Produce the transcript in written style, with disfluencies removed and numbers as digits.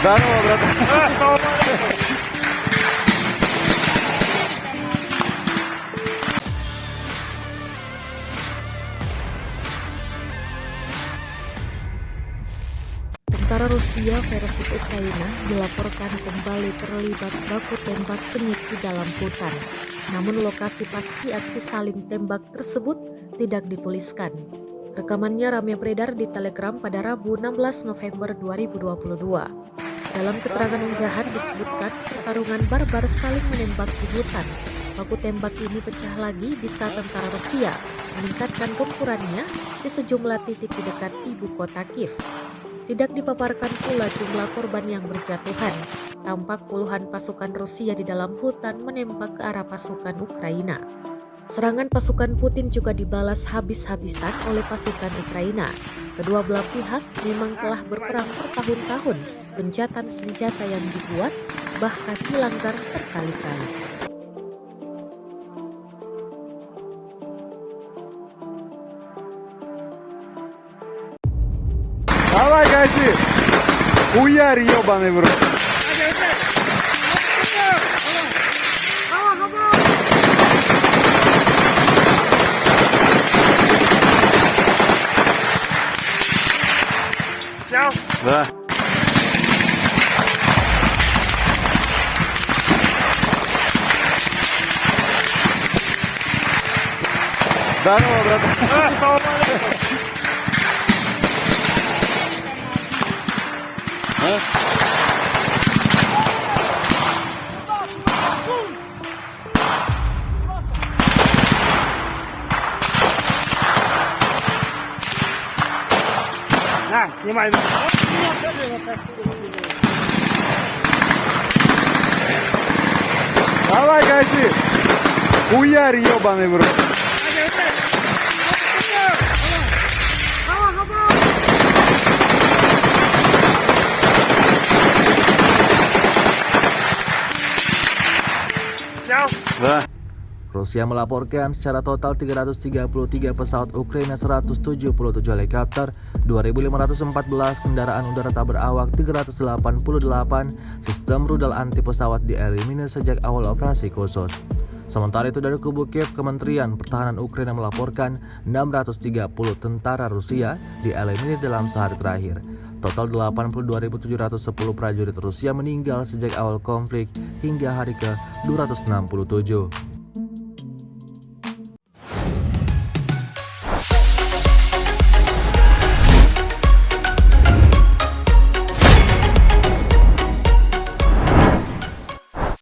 Здорово, братан. Tentara Rusia versus Ukraina dilaporkan kembali terlibat baku tembak sengit di dalam hutan. Namun lokasi pasti aksi saling tembak tersebut tidak dituliskan. Rekamannya ramai beredar di Telegram pada Rabu 16 November 2022. Dalam keterangan unggahan disebutkan pertarungan barbar saling menembak di hutan. Baku tembak ini pecah lagi di saat tentara Rusia meningkatkan gempurannya di sejumlah titik di dekat ibu kota Kiev. Tidak dipaparkan pula jumlah korban yang berjatuhan. Tampak puluhan pasukan Rusia di dalam hutan menembak ke arah pasukan Ukraina. Serangan pasukan Putin juga dibalas habis-habisan oleh pasukan Ukraina. Kedua belah pihak memang telah berperang bertahun-tahun. Gencatan senjata yang dibuat bahkan dilanggar berkali-kali. Давай, гаси! Хуяри, ебаный в рот! Да. Здорово, братан. На, снимай. Давай, гаси! Хуяри, ебаный в рот! Да. Rusia melaporkan secara total 333 pesawat Ukraina, 177 helikopter, 2.514 kendaraan udara tak berawak, 388 sistem rudal anti pesawat dieliminir sejak awal operasi khusus. Sementara itu dari kubu Kiev, Kementerian Pertahanan Ukraina melaporkan 630 tentara Rusia dieliminir dalam sehari terakhir. Total 82.710 prajurit Rusia meninggal sejak awal konflik hingga hari ke-267.